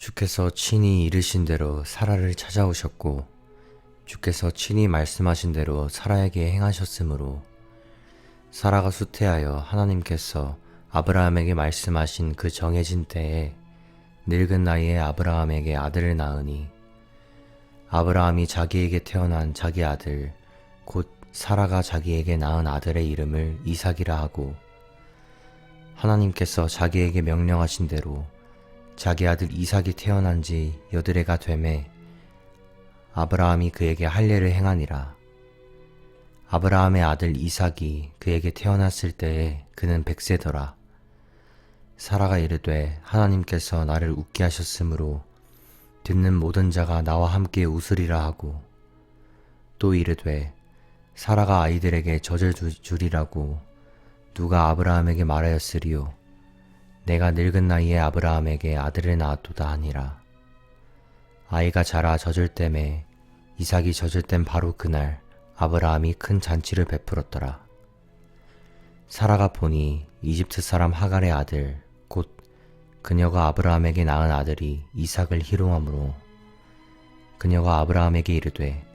주께서 친히 이르신 대로 사라를 찾아오셨고 주께서 친히 말씀하신 대로 사라에게 행하셨으므로 사라가 수태하여 하나님께서 아브라함에게 말씀하신 그 정해진 때에 늙은 나이에 아브라함에게 아들을 낳으니 아브라함이 자기에게 태어난 자기 아들 곧 사라가 자기에게 낳은 아들의 이름을 이삭이라 하고 하나님께서 자기에게 명령하신 대로 자기 아들 이삭이 태어난 지 여드레가 되매 아브라함이 그에게 할례를 행하니라. 아브라함의 아들 이삭이 그에게 태어났을 때에 그는 100세더라. 사라가 이르되 하나님께서 나를 웃게 하셨으므로 듣는 모든 자가 나와 함께 웃으리라 하고 또 이르되 사라가 아이들에게 젖을 주리라고 누가 아브라함에게 말하였으리요. 내가 늙은 나이에 아브라함에게 아들을 낳았도다 하니라. 아이가 자라 젖을 땜에 이삭이 젖을 땐 바로 그날 아브라함이 큰 잔치를 베풀었더라. 사라가 보니 이집트 사람 하갈의 아들 곧 그녀가 아브라함에게 낳은 아들이 이삭을 희롱하므로 그녀가 아브라함에게 이르되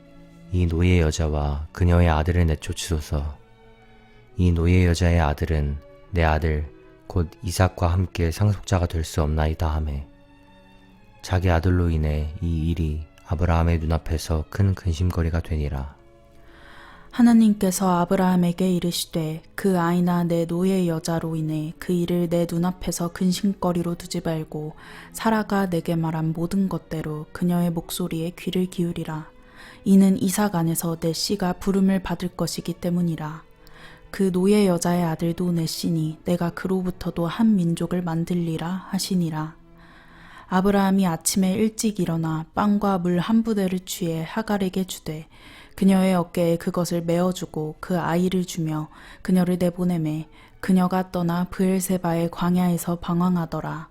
이 노예 여자와 그녀의 아들을 내쫓으소서. 이 노예 여자의 아들은 내 아들 곧 이삭과 함께 상속자가 될 수 없나이다 하매 자기 아들로 인해 이 일이 아브라함의 눈앞에서 큰 근심거리가 되니라. 하나님께서 아브라함에게 이르시되 그 아이나 내 노예 여자로 인해 그 일을 내 눈앞에서 근심거리로 두지 말고 사라가 내게 말한 모든 것대로 그녀의 목소리에 귀를 기울이라. 이는 이삭 안에서 내 씨가 부름을 받을 것이기 때문이라. 그 노예 여자의 아들도 내 씨니 내가 그로부터도 한 민족을 만들리라 하시니라. 아브라함이 아침에 일찍 일어나 빵과 물 한 부대를 취해 하갈에게 주되 그녀의 어깨에 그것을 메어주고 그 아이를 주며 그녀를 내보내매 그녀가 떠나 브엘세바의 광야에서 방황하더라.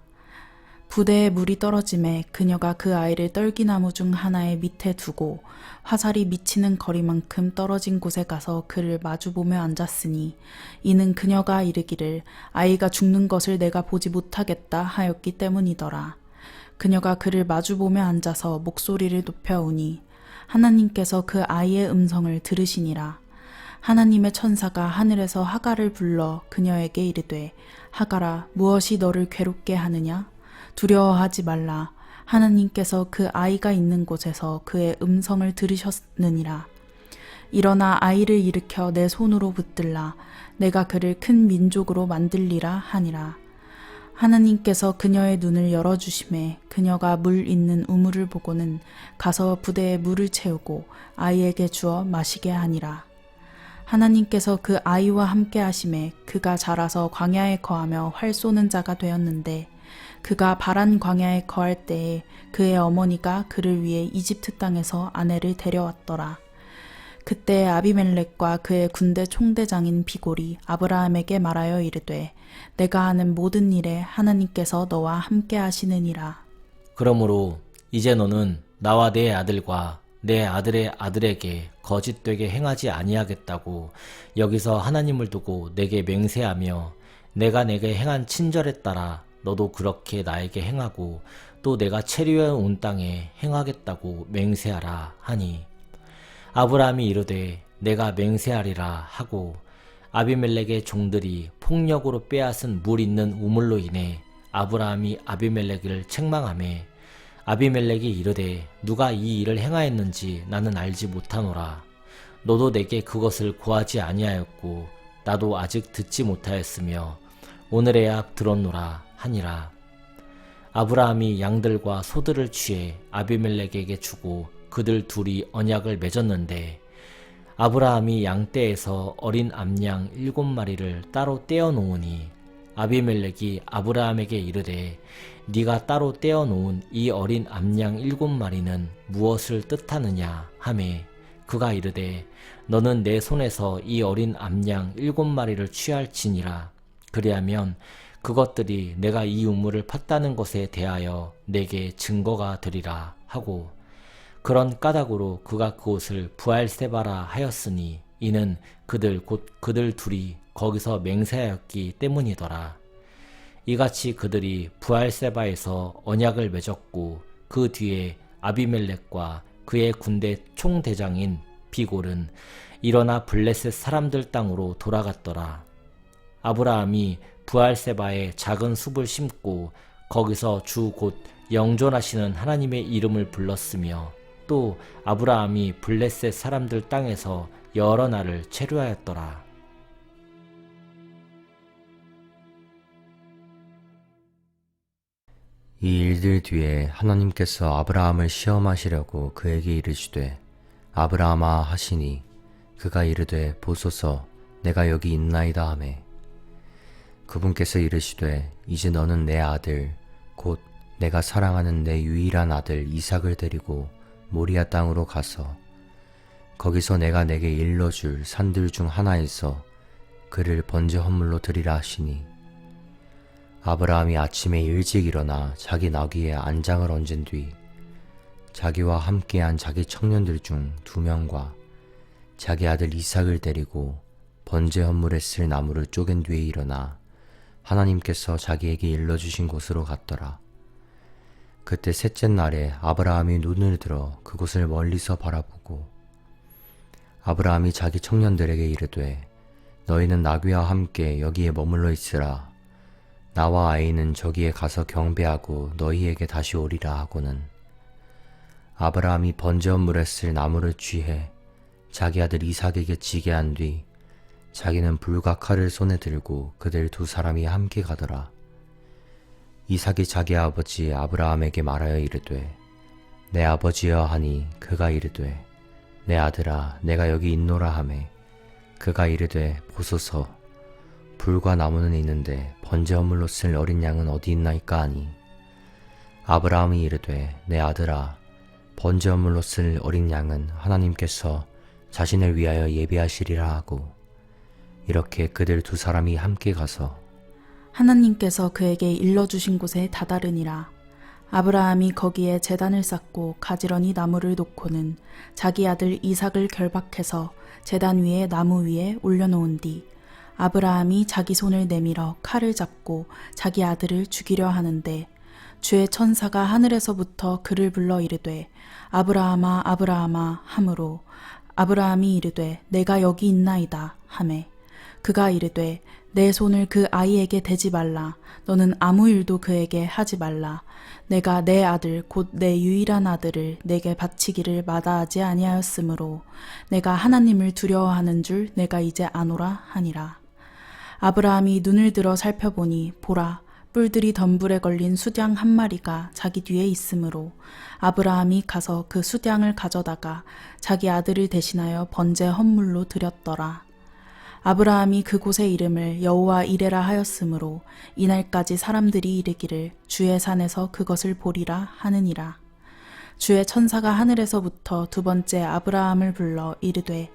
부대에 물이 떨어짐에 그녀가 그 아이를 떨기나무 중 하나의 밑에 두고 화살이 미치는 거리만큼 떨어진 곳에 가서 그를 마주보며 앉았으니 이는 그녀가 이르기를 아이가 죽는 것을 내가 보지 못하겠다 하였기 때문이더라. 그녀가 그를 마주보며 앉아서 목소리를 높여오니 하나님께서 그 아이의 음성을 들으시니라. 하나님의 천사가 하늘에서 하갈을 불러 그녀에게 이르되 하갈아 무엇이 너를 괴롭게 하느냐? 두려워하지 말라. 하나님께서 그 아이가 있는 곳에서 그의 음성을 들으셨느니라. 일어나 아이를 일으켜 내 손으로 붙들라. 내가 그를 큰 민족으로 만들리라 하니라. 하나님께서 그녀의 눈을 열어주심에 그녀가 물 있는 우물을 보고는 가서 부대에 물을 채우고 아이에게 주어 마시게 하니라. 하나님께서 그 아이와 함께 하심에 그가 자라서 광야에 거하며 활 쏘는 자가 되었는데 그가 바란 광야에 거할 때에 그의 어머니가 그를 위해 이집트 땅에서 아내를 데려왔더라. 그때 아비멜렉과 그의 군대 총대장인 비골이 아브라함에게 말하여 이르되 내가 하는 모든 일에 하나님께서 너와 함께 하시느니라. 그러므로 이제 너는 나와 내 아들과 내 아들의 아들에게 거짓되게 행하지 아니하겠다고 여기서 하나님을 두고 내게 맹세하며 내가 내게 행한 친절에 따라 너도 그렇게 나에게 행하고 또 내가 체류해 온 땅에 행하겠다고 맹세하라 하니 아브라함이 이르되 내가 맹세하리라 하고 아비멜렉의 종들이 폭력으로 빼앗은 물 있는 우물로 인해 아브라함이 아비멜렉을 책망하매 아비멜렉이 이르되 누가 이 일을 행하였는지 나는 알지 못하노라. 너도 내게 그것을 고하지 아니하였고 나도 아직 듣지 못하였으며 오늘에야 들었노라 하니라. 아브라함이 양들과 소들을 취해 아비멜렉에게 주고 그들 둘이 언약을 맺었는데 아브라함이 양떼에서 어린 암양 7마리를 따로 떼어 놓으니 아비멜렉이 아브라함에게 이르되 네가 따로 떼어 놓은 이 어린 암양 7마리는 무엇을 뜻하느냐 하매 그가 이르되 너는 내 손에서 이 어린 암양 7마리를 취할지니라. 그리하면 그것들이 내가 이 우물을 팠다는 것에 대하여 내게 증거가 되리라 하고 그런 까닭으로 그가 그곳을 부알세바라 하였으니 이는 그들 곧 그들 둘이 거기서 맹세하였기 때문이더라. 이같이 그들이 부알세바에서 언약을 맺었고 그 뒤에 아비멜렉과 그의 군대 총대장인 비골은 일어나 블레셋 사람들 땅으로 돌아갔더라. 아브라함이 부알세바에 작은 숲을 심고 거기서 주 곧 영존하시는 하나님의 이름을 불렀으며 또 아브라함이 블레셋 사람들 땅에서 여러 날을 체류하였더라. 이 일들 뒤에 하나님께서 아브라함을 시험하시려고 그에게 이르시되 아브라함아 하시니 그가 이르되 보소서 내가 여기 있나이다 하매 그분께서 이르시되 이제 너는 내 아들 곧 내가 사랑하는 내 유일한 아들 이삭을 데리고 모리아 땅으로 가서 거기서 내가 내게 일러줄 산들 중 하나에서 그를 번제 헌물로 드리라 하시니 아브라함이 아침에 일찍 일어나 자기 나귀에 안장을 얹은 뒤 자기와 함께한 자기 청년들 중 2명과 자기 아들 이삭을 데리고 번제 헌물에 쓸 나무를 쪼갠 뒤에 일어나 하나님께서 자기에게 일러주신 곳으로 갔더라. 그때 셋째 날에 아브라함이 눈을 들어 그곳을 멀리서 바라보고 아브라함이 자기 청년들에게 이르되 너희는 나귀와 함께 여기에 머물러 있으라. 나와 아이는 저기에 가서 경배하고 너희에게 다시 오리라 하고는 아브라함이 번제 헌물에 쓸 나무를 쥐해 자기 아들 이삭에게 지게 한 뒤 자기는 불과 칼을 손에 들고 그들 2사람이 함께 가더라. 이삭이 자기 아버지 아브라함에게 말하여 이르되 내 아버지여 하니 그가 이르되 내 아들아 내가 여기 있노라 하매 그가 이르되 보소서 불과 나무는 있는데 번제 헌물로 쓸 어린 양은 어디 있나이까 하니 아브라함이 이르되 내 아들아 번제 헌물로 쓸 어린 양은 하나님께서 자신을 위하여 예비하시리라 하고 이렇게 그들 2사람이 함께 가서 하나님께서 그에게 일러주신 곳에 다다르니라. 아브라함이 거기에 제단을 쌓고 가지런히 나무를 놓고는 자기 아들 이삭을 결박해서 제단 위에 나무 위에 올려놓은 뒤 아브라함이 자기 손을 내밀어 칼을 잡고 자기 아들을 죽이려 하는데 주의 천사가 하늘에서부터 그를 불러 이르되 아브라함아 아브라함아 하므로 아브라함이 이르되 내가 여기 있나이다 하매 그가 이르되 내 손을 그 아이에게 대지 말라. 너는 아무 일도 그에게 하지 말라. 내가 내 아들 곧 내 유일한 아들을 내게 바치기를 마다하지 아니하였으므로 내가 하나님을 두려워하는 줄 내가 이제 아노라 하니라. 아브라함이 눈을 들어 살펴보니 보라 뿔들이 덤불에 걸린 수양 한 마리가 자기 뒤에 있으므로 아브라함이 가서 그 수양을 가져다가 자기 아들을 대신하여 번제 헌물로 드렸더라. 아브라함이 그곳의 이름을 여호와 이레라 하였으므로 이날까지 사람들이 이르기를 주의 산에서 그것을 보리라 하느니라. 주의 천사가 하늘에서부터 2번째 아브라함을 불러 이르되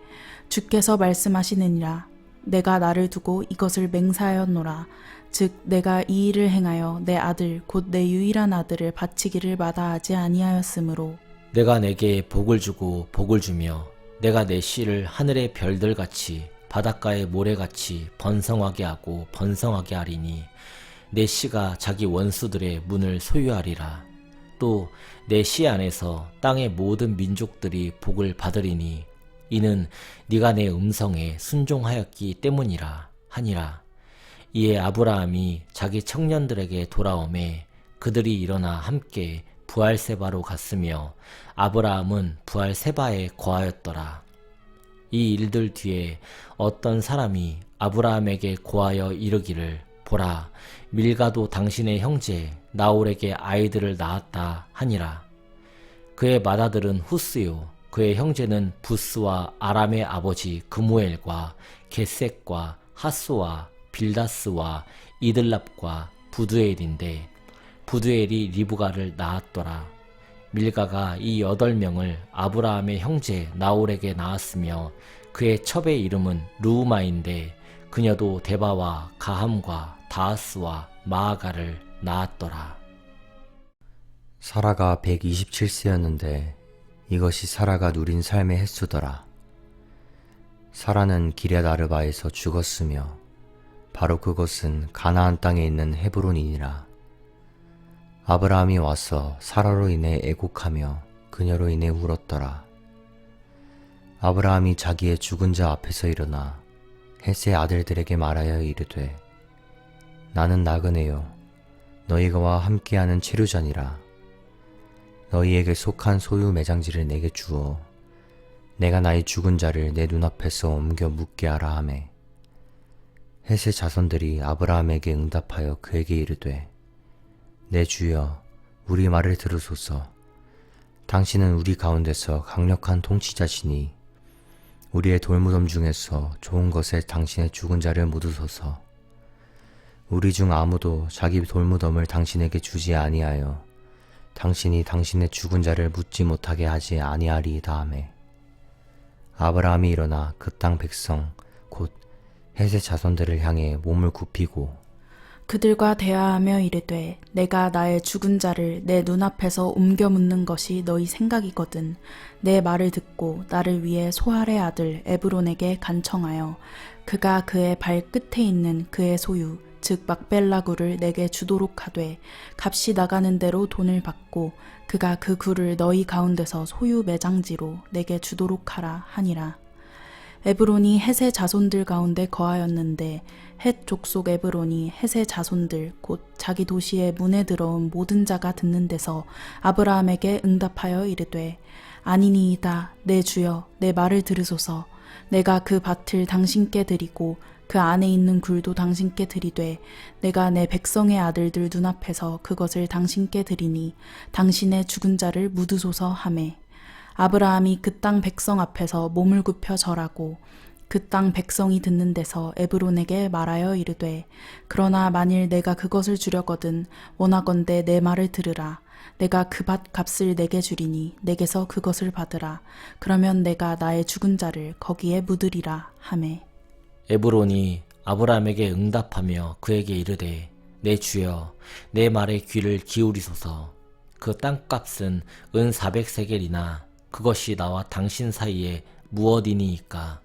주께서 말씀하시느니라. 내가 나를 두고 이것을 맹세하였노라. 즉 내가 이 일을 행하여 내 아들 곧 내 유일한 아들을 바치기를 마다하지 아니하였으므로 내가 내게 복을 주고 복을 주며 내가 내 씨를 하늘의 별들같이 바닷가의 모래같이 번성하게 하고 번성하게 하리니 내 씨가 자기 원수들의 문을 소유하리라. 또 내 씨 안에서 땅의 모든 민족들이 복을 받으리니 이는 네가 내 음성에 순종하였기 때문이라 하니라. 이에 아브라함이 자기 청년들에게 돌아오매 그들이 일어나 함께 부알세바로 갔으며 아브라함은 부알세바에 거하였더라. 이 일들 뒤에 어떤 사람이 아브라함에게 고하여 이르기를 보라 밀가도 당신의 형제 나홀에게 아이들을 낳았다 하니라. 그의 맏아들은 후스요 그의 형제는 부스와 아람의 아버지 그무엘과 겟셋과 하스와 빌다스와 이들랍과 부두엘인데 부두엘이 리브가를 낳았더라. 밀가가 이 8명을 아브라함의 형제 나홀에게 낳았으며 그의 첩의 이름은 루우마인데 그녀도 데바와 가함과 다하스와 마아가를 낳았더라. 사라가 127세였는데 이것이 사라가 누린 삶의 횟수더라. 사라는 기럇 아르바에서 죽었으며 바로 그곳은 가나안 땅에 있는 헤브론이니라. 아브라함이 와서 사라로 인해 애곡하며 그녀로 인해 울었더라. 아브라함이 자기의 죽은 자 앞에서 일어나 헷의 아들들에게 말하여 이르되 나는 나그네요 너희와 함께하는 체류자니라. 너희에게 속한 소유 매장지를 내게 주어 내가 나의 죽은 자를 내 눈앞에서 옮겨 묻게 하라 하매 헷의 자손들이 아브라함에게 응답하여 그에게 이르되 내 주여 우리 말을 들으소서. 당신은 우리 가운데서 강력한 통치자시니 우리의 돌무덤 중에서 좋은 것에 당신의 죽은 자를 묻으소서. 우리 중 아무도 자기 돌무덤을 당신에게 주지 아니하여 당신이 당신의 죽은 자를 묻지 못하게 하지 아니하리이다 하매 아브라함이 일어나 그 땅 백성 곧 헷의 자손들을 향해 몸을 굽히고 그들과 대화하며 이르되 내가 나의 죽은 자를 내 눈앞에서 옮겨 묻는 것이 너희 생각이거든. 내 말을 듣고 나를 위해 소할의 아들 에브론에게 간청하여 그가 그의 발끝에 있는 그의 소유 즉 막벨라 굴을 내게 주도록 하되 값이 나가는 대로 돈을 받고 그가 그 굴을 너희 가운데서 소유 매장지로 내게 주도록 하라 하니라. 에브론이 헷의 자손들 가운데 거하였는데 헷 족속 에브론이 헷의 자손들 곧 자기 도시의 문에 들어온 모든 자가 듣는 데서 아브라함에게 응답하여 이르되 아니니이다 내 주여 내 말을 들으소서. 내가 그 밭을 당신께 드리고 그 안에 있는 굴도 당신께 드리되 내가 내 백성의 아들들 눈앞에서 그것을 당신께 드리니 당신의 죽은 자를 묻으소서 하매 아브라함이 그 땅 백성 앞에서 몸을 굽혀 절하고 그 땅 백성이 듣는 데서 에브론에게 말하여 이르되 그러나 만일 내가 그것을 주려거든 원하건대 내 말을 들으라. 내가 그 밭 값을 내게 주리니 내게서 그것을 받으라. 그러면 내가 나의 죽은 자를 거기에 묻으리라 하매 에브론이 아브라함에게 응답하며 그에게 이르되 내 주여 내 말에 귀를 기울이소서. 그 땅값은 은 400세겔이나 그것이 나와 당신 사이에 무엇이니이까.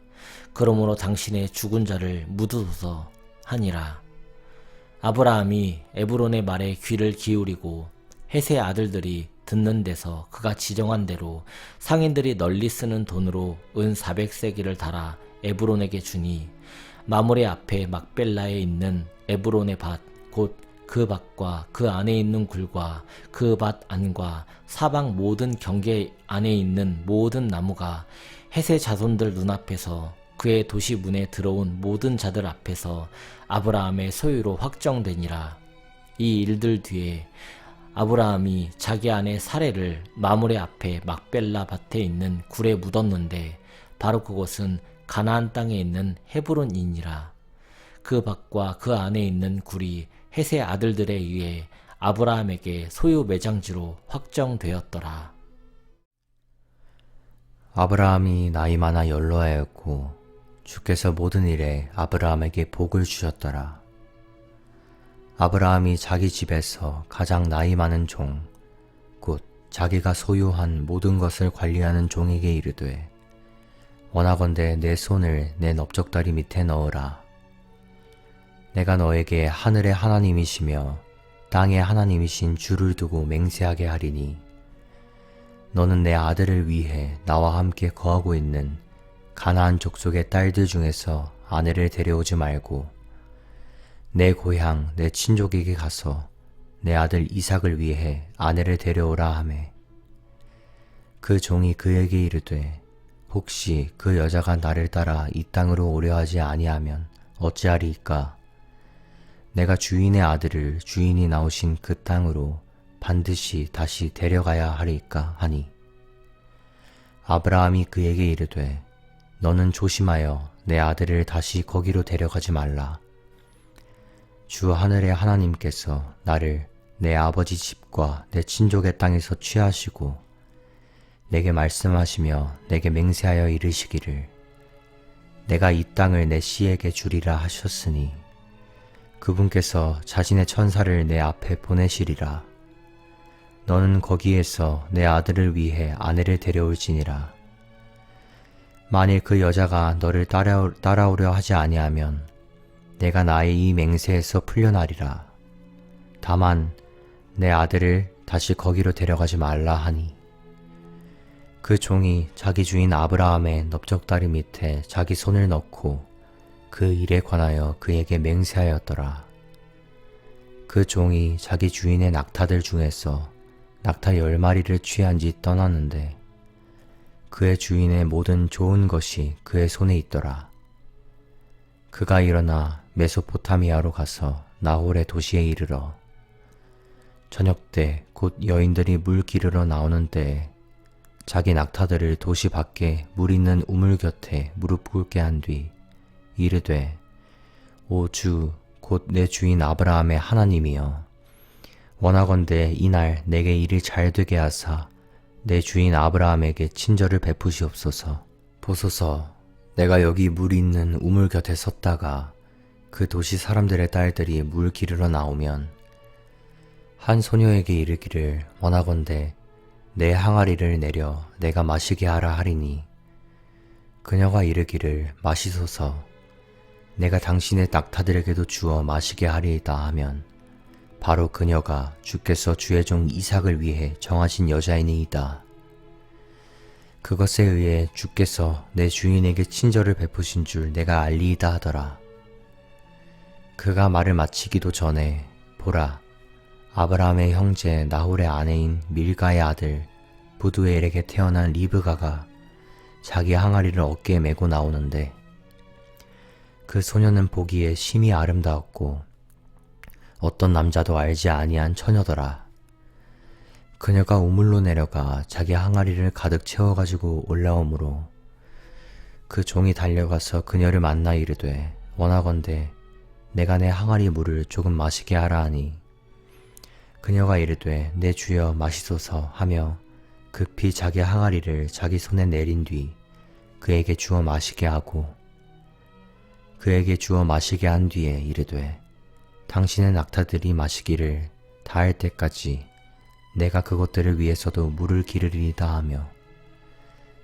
그러므로 당신의 죽은 자를 묻으소서 하니라. 아브라함이 에브론의 말에 귀를 기울이고 헷의 아들들이 듣는 데서 그가 지정한 대로 상인들이 널리 쓰는 돈으로 은 400세겔을 달아 에브론에게 주니 마므레 앞에 막벨라에 있는 에브론의 밭 곧 그 밭과 그 안에 있는 굴과 그 밭 안과 사방 모든 경계 안에 있는 모든 나무가 헷의 자손들 눈앞에서 그의 도시 문에 들어온 모든 자들 앞에서 아브라함의 소유로 확정되니라. 이 일들 뒤에 아브라함이 자기 아내 사레를 마므레 앞에 막벨라 밭에 있는 굴에 묻었는데 바로 그곳은 가나안 땅에 있는 헤브론이니라. 그 밭과 그 안에 있는 굴이 헷의 아들들에 의해 아브라함에게 소유 매장지로 확정되었더라. 아브라함이 나이 많아 연로하였고 주께서 모든 일에 아브라함에게 복을 주셨더라. 아브라함이 자기 집에서 가장 나이 많은 종, 곧 자기가 소유한 모든 것을 관리하는 종에게 이르되 원하건대 내 손을 내 넓적다리 밑에 넣으라. 내가 너에게 하늘의 하나님이시며 땅의 하나님이신 주를 두고 맹세하게 하리니 너는 내 아들을 위해 나와 함께 거하고 있는 가나안 족속의 딸들 중에서 아내를 데려오지 말고 내 고향 내 친족에게 가서 내 아들 이삭을 위해 아내를 데려오라 하매 그 종이 그에게 이르되 혹시 그 여자가 나를 따라 이 땅으로 오려 하지 아니하면 어찌하리이까. 내가 주인의 아들을 주인이 나오신 그 땅으로 반드시 다시 데려가야 하리이까 하니 아브라함이 그에게 이르되 너는 조심하여 내 아들을 다시 거기로 데려가지 말라. 주 하늘의 하나님께서 나를 내 아버지 집과 내 친족의 땅에서 취하시고 내게 말씀하시며 내게 맹세하여 이르시기를 내가 이 땅을 내 씨에게 주리라 하셨으니 그분께서 자신의 천사를 내 앞에 보내시리라. 너는 거기에서 내 아들을 위해 아내를 데려올지니라. 만일 그 여자가 너를 따라오려 하지 아니하면 내가 나의 이 맹세에서 풀려나리라. 다만 내 아들을 다시 거기로 데려가지 말라 하니 그 종이 자기 주인 아브라함의 넓적다리 밑에 자기 손을 넣고 그 일에 관하여 그에게 맹세하였더라. 그 종이 자기 주인의 낙타들 중에서 낙타 10마리를 취한 지 떠났는데 그의 주인의 모든 좋은 것이 그의 손에 있더라. 그가 일어나 메소포타미아로 가서 나홀의 도시에 이르러 저녁 때 곧 여인들이 물 기르러 나오는 때에 자기 낙타들을 도시 밖에 물 있는 우물 곁에 무릎 꿇게 한 뒤 이르되 오 주 곧 내 주인 아브라함의 하나님이여 원하건대 이날 내게 일이 잘 되게 하사 내 주인 아브라함에게 친절을 베푸시옵소서. 보소서 내가 여기 물 있는 우물 곁에 섰다가 그 도시 사람들의 딸들이 물 기르러 나오면 한 소녀에게 이르기를 원하건대 내 항아리를 내려 내가 마시게 하라 하리니 그녀가 이르기를 마시소서 내가 당신의 낙타들에게도 주어 마시게 하리이다 하면 바로 그녀가 주께서 주의 종 이삭을 위해 정하신 여자이니이다. 그것에 의해 주께서 내 주인에게 친절을 베푸신 줄 내가 알리이다 하더라. 그가 말을 마치기도 전에 보라 아브라함의 형제 나홀의 아내인 밀가의 아들 부두엘에게 태어난 리브가가 자기 항아리를 어깨에 메고 나오는데 그 소녀는 보기에 심히 아름다웠고 어떤 남자도 알지 아니한 처녀더라. 그녀가 우물로 내려가 자기 항아리를 가득 채워가지고 올라오므로 그 종이 달려가서 그녀를 만나 이르되 원하건대 내가 내 항아리 물을 조금 마시게 하라 하니 그녀가 이르되 내 주여 마시소서 하며 급히 자기 항아리를 자기 손에 내린 뒤 그에게 주어 마시게 하고 그에게 주어 마시게 한 뒤에 이르되 당신의 낙타들이 마시기를 다할 때까지 내가 그것들을 위해서도 물을 기르리이다 하며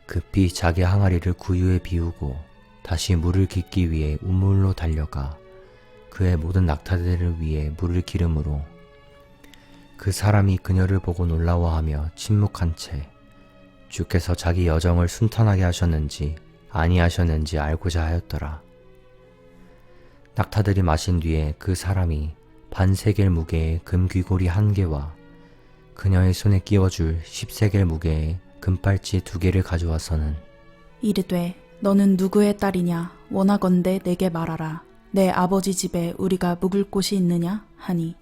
급히 자기 항아리를 구유에 비우고 다시 물을 깃기 위해 우물로 달려가 그의 모든 낙타들을 위해 물을 기름으로 그 사람이 그녀를 보고 놀라워하며 침묵한 채 주께서 자기 여정을 순탄하게 하셨는지 아니하셨는지 알고자 하였더라. 낙타들이 마신 뒤에 그 사람이 반세겔 무게의 금귀고리 1개와 그녀의 손에 끼워줄 10세겔 무게의 금팔찌 2개를 가져와서는 이르되 너는 누구의 딸이냐 원하건대 내게 말하라. 내 아버지 집에 우리가 묵을 곳이 있느냐 하니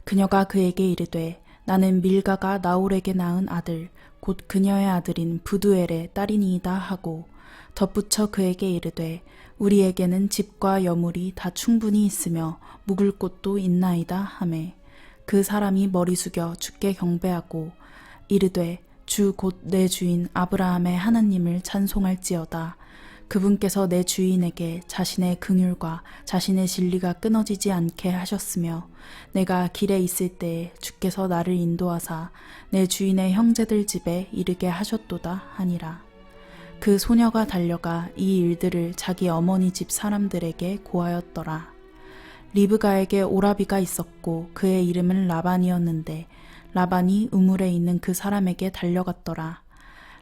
그녀가 그에게 이르되 나는 밀가가 나홀에게 낳은 아들 곧 그녀의 아들인 부두엘의 딸이니이다 하고 덧붙여 그에게 이르되 우리에게는 집과 여물이 다 충분히 있으며 묵을 곳도 있나이다 하매 그 사람이 머리 숙여 주께 경배하고 이르되 주 곧 내 주인 아브라함의 하나님을 찬송할지어다. 그분께서 내 주인에게 자신의 긍휼과 자신의 진리가 끊어지지 않게 하셨으며 내가 길에 있을 때에 주께서 나를 인도하사 내 주인의 형제들 집에 이르게 하셨도다 하니라. 그 소녀가 달려가 이 일들을 자기 어머니 집 사람들에게 고하였더라. 리브가에게 오라비가 있었고 그의 이름은 라반이었는데 라반이 우물에 있는 그 사람에게 달려갔더라.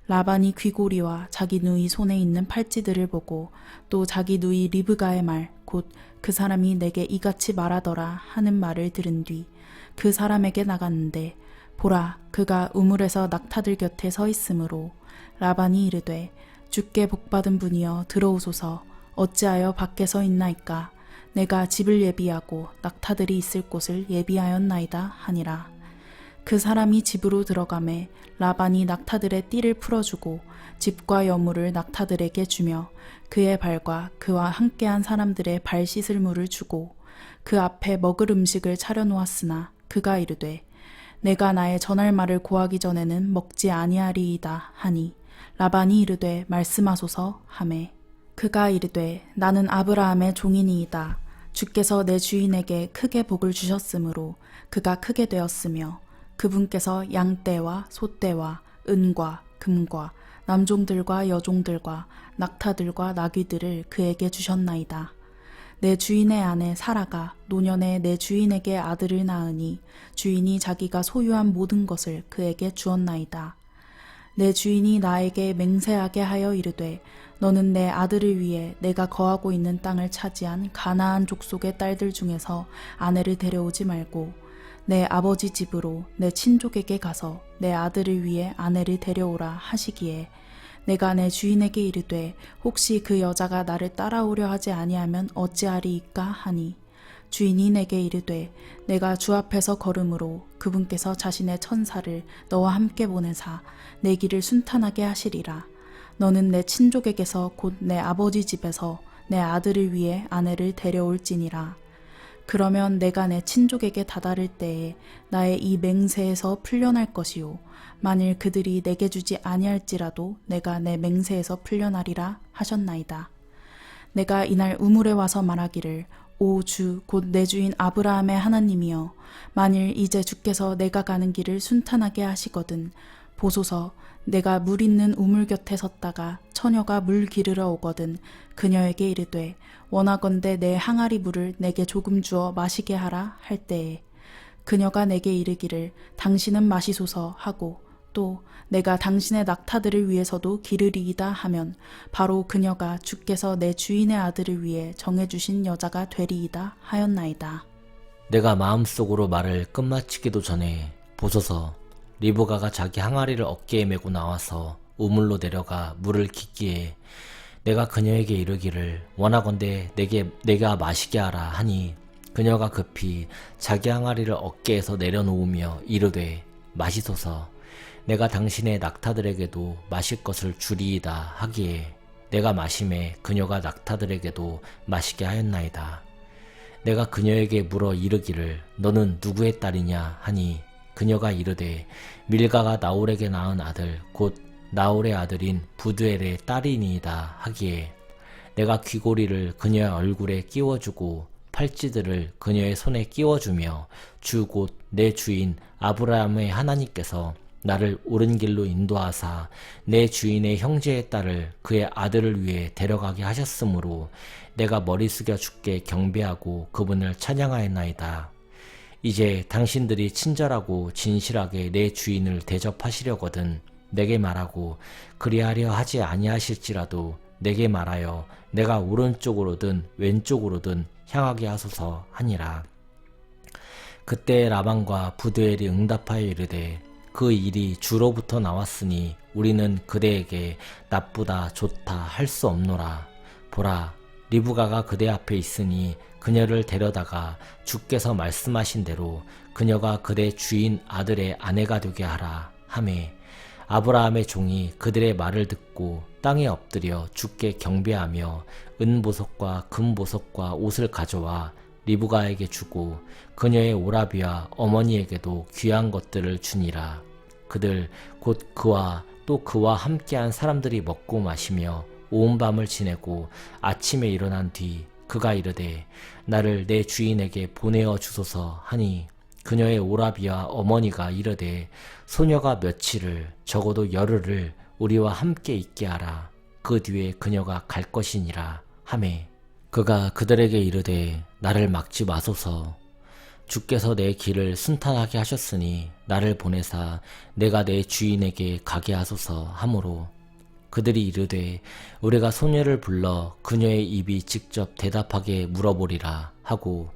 라반이 귀고리와 자기 누이 손에 있는 팔찌들을 보고 또 자기 누이 리브가의 말 곧 그 사람이 내게 이같이 말하더라 하는 말을 들은 뒤 그 사람에게 나갔는데 보라 그가 우물에서 낙타들 곁에 서 있으므로 라반이 이르되 주께 복받은 분이여 들어오소서 어찌하여 밖에 서 있나이까 내가 집을 예비하고 낙타들이 있을 곳을 예비하였나이다 하니라. 그 사람이 집으로 들어가매 라반이 낙타들의 띠를 풀어주고 집과 여물을 낙타들에게 주며 그의 발과 그와 함께한 사람들의 발 씻을 물을 주고 그 앞에 먹을 음식을 차려놓았으나 그가 이르되 내가 나의 전할 말을 고하기 전에는 먹지 아니하리이다 하니 라반이 이르되 말씀하소서 하매 그가 이르되 나는 아브라함의 종이니이다. 주께서 내 주인에게 크게 복을 주셨으므로 그가 크게 되었으며 그분께서 양떼와 소떼와 은과 금과 남종들과 여종들과 낙타들과 나귀들을 그에게 주셨나이다. 내 주인의 아내 사라가 노년에 내 주인에게 아들을 낳으니 주인이 자기가 소유한 모든 것을 그에게 주었나이다. 내 주인이 나에게 맹세하게 하여 이르되 너는 내 아들을 위해 내가 거하고 있는 땅을 차지한 가나안 족속의 딸들 중에서 아내를 데려오지 말고 내 아버지 집으로 내 친족에게 가서 내 아들을 위해 아내를 데려오라 하시기에 내가 내 주인에게 이르되 혹시 그 여자가 나를 따라오려 하지 아니하면 어찌하리이까 하니 주인이 내게 이르되 내가 주 앞에서 걸음으로 그분께서 자신의 천사를 너와 함께 보내사 내 길을 순탄하게 하시리라. 너는 내 친족에게서 곧 내 아버지 집에서 내 아들을 위해 아내를 데려올지니라. 그러면 내가 내 친족에게 다다를 때에 나의 이 맹세에서 풀려날 것이요 만일 그들이 내게 주지 아니할지라도 내가 내 맹세에서 풀려나리라 하셨나이다. 내가 이날 우물에 와서 말하기를 오 주 곧 내 주인 아브라함의 하나님이여 만일 이제 주께서 내가 가는 길을 순탄하게 하시거든 보소서 내가 물 있는 우물 곁에 섰다가 처녀가 물 기르러 오거든 그녀에게 이르되 원하건대 내 항아리 물을 내게 조금 주어 마시게 하라 할 때에 그녀가 내게 이르기를 당신은 마시소서 하고 또 내가 당신의 낙타들을 위해서도 기르리이다 하면 바로 그녀가 주께서 내 주인의 아들을 위해 정해주신 여자가 되리이다 하였나이다. 내가 마음속으로 말을 끝마치기도 전에 보소서 리브가가 자기 항아리를 어깨에 메고 나와서 우물로 내려가 물을 깃기에 내가 그녀에게 이르기를 원하건대 내가 마시게 하라 하니 그녀가 급히 자기 항아리를 어깨에서 내려놓으며 이르되 마시소서 내가 당신의 낙타들에게도 마실 것을 주리이다 하기에 내가 마심에 그녀가 낙타들에게도 마시게 하였나이다. 내가 그녀에게 물어 이르기를 너는 누구의 딸이냐 하니 그녀가 이르되 밀가가 나홀에게 낳은 아들 곧 나홀의 아들인 부드엘의 딸이니이다 하기에 내가 귀고리를 그녀의 얼굴에 끼워주고 팔찌들을 그녀의 손에 끼워주며 주 곧 내 주인 아브라함의 하나님께서 나를 옳은 길로 인도하사 내 주인의 형제의 딸을 그의 아들을 위해 데려가게 하셨으므로 내가 머리 숙여 주께 경배하고 그분을 찬양하였나이다. 이제 당신들이 친절하고 진실하게 내 주인을 대접하시려거든 내게 말하고 그리하려 하지 아니하실지라도 내게 말하여 내가 오른쪽으로든 왼쪽으로든 향하게 하소서 하니라. 그때 라반과 부드엘이 응답하여 이르되 그 일이 주로부터 나왔으니 우리는 그대에게 나쁘다 좋다 할 수 없노라. 보라 리브가가 그대 앞에 있으니 그녀를 데려다가 주께서 말씀하신 대로 그녀가 그대 주인 아들의 아내가 되게 하라 하매 아브라함의 종이 그들의 말을 듣고 땅에 엎드려 주께 경배하며 은보석과 금보석과 옷을 가져와 리브가에게 주고 그녀의 오라비와 어머니에게도 귀한 것들을 주니라. 그들 곧 그와 또 그와 함께한 사람들이 먹고 마시며 온 밤을 지내고 아침에 일어난 뒤 그가 이르되 나를 내 주인에게 보내어 주소서 하니 그녀의 오라비와 어머니가 이르되 소녀가 며칠을 적어도 열흘을 우리와 함께 있게 하라. 그 뒤에 그녀가 갈 것이니라 하매 그가 그들에게 이르되 나를 막지 마소서. 주께서 내 길을 순탄하게 하셨으니 나를 보내사 내가 내 주인에게 가게 하소서 하므로 그들이 이르되 우리가 소녀를 불러 그녀의 입이 직접 대답하게 물어보리라 하고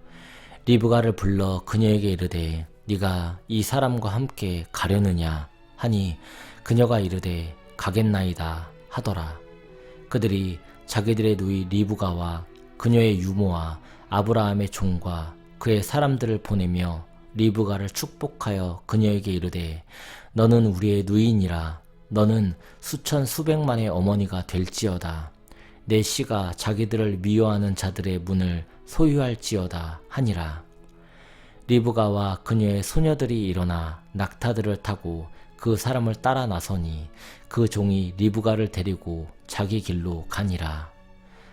리브가를 불러 그녀에게 이르되 네가 이 사람과 함께 가려느냐 하니 그녀가 이르되 가겠나이다 하더라. 그들이 자기들의 누이 리브가와 그녀의 유모와 아브라함의 종과 그의 사람들을 보내며 리브가를 축복하여 그녀에게 이르되 너는 우리의 누이니라. 너는 수천 수백만의 어머니가 될지어다. 내 씨가 자기들을 미워하는 자들의 문을 소유할지어다 하니라. 리브가와 그녀의 소녀들이 일어나 낙타들을 타고 그 사람을 따라 나서니 그 종이 리브가를 데리고 자기 길로 가니라.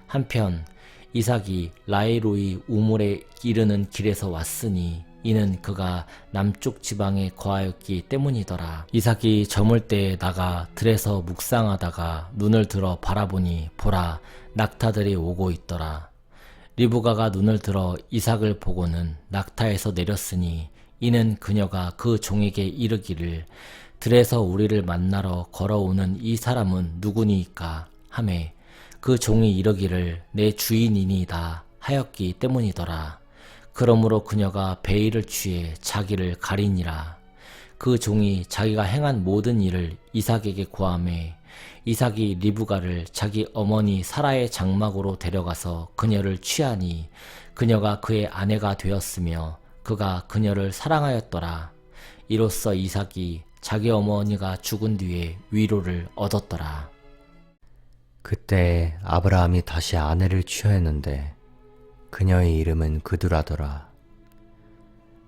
한편 이삭이 라이로이 우물에 이르는 길에서 왔으니 이는 그가 남쪽 지방에 거하였기 때문이더라. 이삭이 저물 때에 나가 들에서 묵상하다가 눈을 들어 바라보니 보라 낙타들이 오고 있더라. 리브가가 눈을 들어 이삭을 보고는 낙타에서 내렸으니 이는 그녀가 그 종에게 이르기를 들에서 우리를 만나러 걸어오는 이 사람은 누구니이까 하매 그 종이 이르기를 내 주인이니이다 하였기 때문이더라. 그러므로 그녀가 베일을 취해 자기를 가리니라. 그 종이 자기가 행한 모든 일을 이삭에게 고하매 이삭이 리브가를 자기 어머니 사라의 장막으로 데려가서 그녀를 취하니 그녀가 그의 아내가 되었으며 그가 그녀를 사랑하였더라. 이로써 이삭이 자기 어머니가 죽은 뒤에 위로를 얻었더라. 그때 아브라함이 다시 아내를 취하였는데 그녀의 이름은 그두라더라.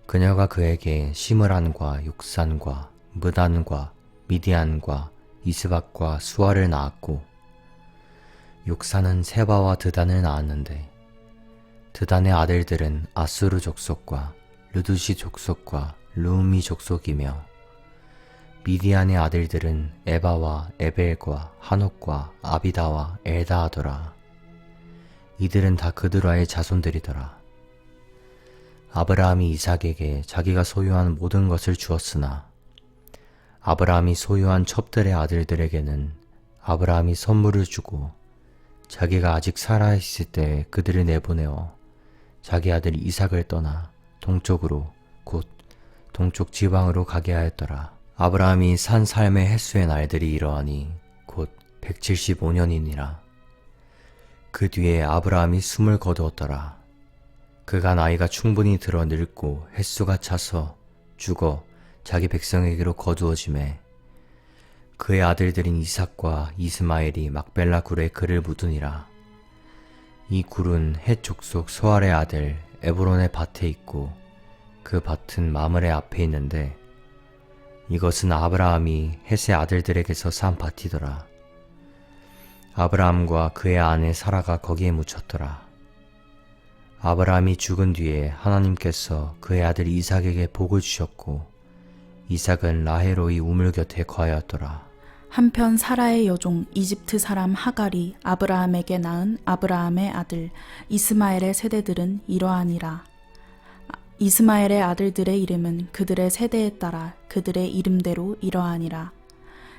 그녀가 그에게 시므란과 욕산과 무단과 미디안과 이스박과 수아를 낳았고 욕산은 세바와 드단을 낳았는데 드단의 아들들은 아수르 족속과 르두시 족속과 루미 족속이며 미디안의 아들들은 에바와 에벨과 한옥과 아비다와 엘다하더라. 이들은 다 그두라의 자손들이더라. 아브라함이 이삭에게 자기가 소유한 모든 것을 주었으나 아브라함이 소유한 첩들의 아들들에게는 아브라함이 선물을 주고 자기가 아직 살아있을 때 그들을 내보내어 자기 아들 이삭을 떠나 동쪽으로 곧 동쪽 지방으로 가게 하였더라. 아브라함이 산 삶의 횟수의 날들이 이러하니 곧 175년이니라. 그 뒤에 아브라함이 숨을 거두었더라. 그가 나이가 충분히 들어 늙고 횟수가 차서 죽어 자기 백성에게로 거두어지매 그의 아들들인 이삭과 이스마엘이 막벨라 굴에 그를 묻으니라. 이 굴은 헷 족속 소알의 아들 에브론의 밭에 있고 그 밭은 마므레 앞에 있는데 이것은 아브라함이 헷의 아들들에게서 산 밭이더라. 아브라함과 그의 아내 사라가 거기에 묻혔더라. 아브라함이 죽은 뒤에 하나님께서 그의 아들 이삭에게 복을 주셨고 이삭은 라헬로의 우물 곁에 거하였더라. 한편 사라의 여종 이집트 사람 하갈이 아브라함에게 낳은 아브라함의 아들 이스마엘의 세대들은 이러하니라. 이스마엘의 아들들의 이름은 그들의 세대에 따라 그들의 이름대로 이러하니라.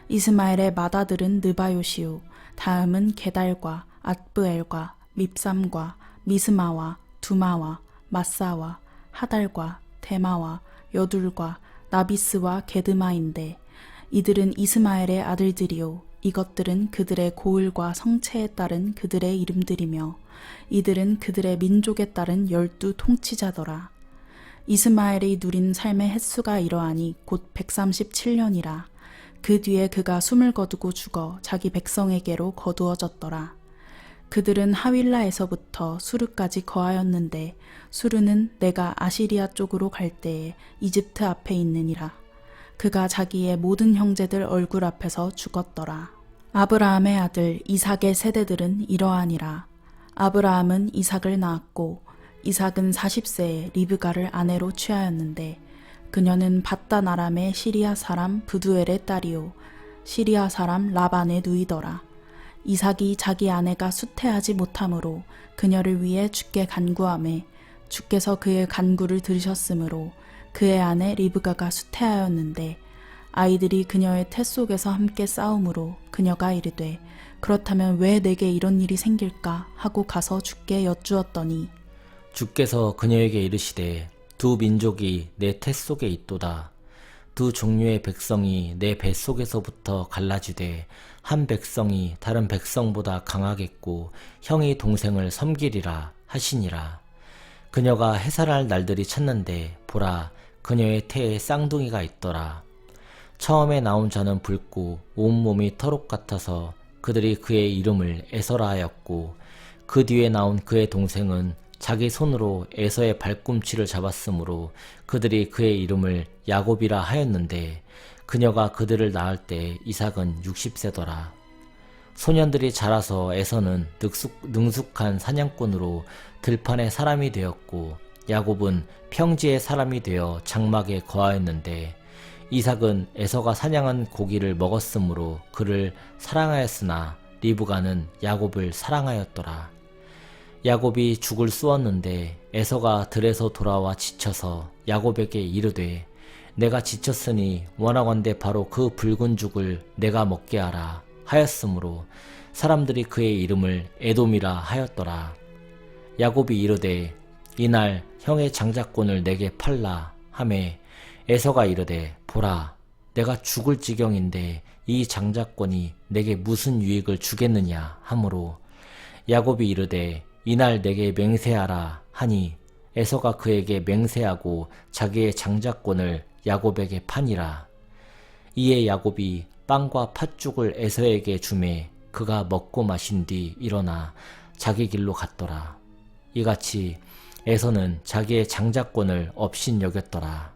이스마엘의 맏아들은 느바요시요 다음은 게달과 앗브엘과 밉삼과 미스마와 두마와 마사와 하달과 데마와 여둘과 나비스와 게드마인데 이들은 이스마엘의 아들들이요 이것들은 그들의 고을과 성체에 따른 그들의 이름들이며 이들은 그들의 민족에 따른 12 통치자더라. 이스마엘이 누린 삶의 횟수가 이러하니 곧 137년이라. 그 뒤에 그가 숨을 거두고 죽어 자기 백성에게로 거두어졌더라. 그들은 하윌라에서부터 수르까지 거하였는데 수르는 내가 아시리아 쪽으로 갈 때에 이집트 앞에 있느니라. 그가 자기의 모든 형제들 얼굴 앞에서 죽었더라. 아브라함의 아들 이삭의 세대들은 이러하니라. 아브라함은 이삭을 낳았고 이삭은 40세에 리브가를 아내로 취하였는데 그녀는 바단 아람의 시리아 사람 브두엘의 딸이요 시리아 사람 라반의 누이더라. 이삭이 자기 아내가 수태하지 못하므로 그녀를 위해 주께 간구하매 주께서 그의 간구를 들으셨으므로 그의 아내 리브가가 수태하였는데 아이들이 그녀의 태 속에서 함께 싸우므로 그녀가 이르되 그렇다면 왜 내게 이런 일이 생길까 하고 가서 주께 여쭈었더니 주께서 그녀에게 이르시되 두 민족이 내 태 속에 있도다. 두 종류의 백성이 내 뱃속에서부터 갈라지되 한 백성이 다른 백성보다 강하겠고 형이 동생을 섬기리라 하시니라. 그녀가 해산할 날들이 찼는데 보라 그녀의 태에 쌍둥이가 있더라. 처음에 나온 자는 붉고 온몸이 털옷 같아서 그들이 그의 이름을 에서라 하였고 그 뒤에 나온 그의 동생은 자기 손으로 에서의 발꿈치를 잡았으므로 그들이 그의 이름을 야곱이라 하였는데 그녀가 그들을 낳을 때 이삭은 60세더라. 소년들이 자라서 에서는 능숙한 사냥꾼으로 들판의 사람이 되었고 야곱은 평지의 사람이 되어 장막에 거하였는데 이삭은 에서가 사냥한 고기를 먹었으므로 그를 사랑하였으나 리브가는 야곱을 사랑하였더라. 야곱이 죽을 쑤었는데 에서가 들에서 돌아와 지쳐서 야곱에게 이르되 내가 지쳤으니 원하건대 바로 그 붉은 죽을 내가 먹게 하라 하였으므로 사람들이 그의 이름을 에돔이라 하였더라. 야곱이 이르되 이날 형의 장자권을 내게 팔라 하매 에서가 이르되 보라 내가 죽을 지경인데 이 장자권이 내게 무슨 유익을 주겠느냐 하므로 야곱이 이르되 이날 내게 맹세하라 하니 에서가 그에게 맹세하고 자기의 장자권을 야곱에게 파니라. 이에 야곱이 빵과 팥죽을 에서에게 주매 그가 먹고 마신 뒤 일어나 자기 길로 갔더라. 이같이 에서는 자기의 장자권을 업신여겼더라.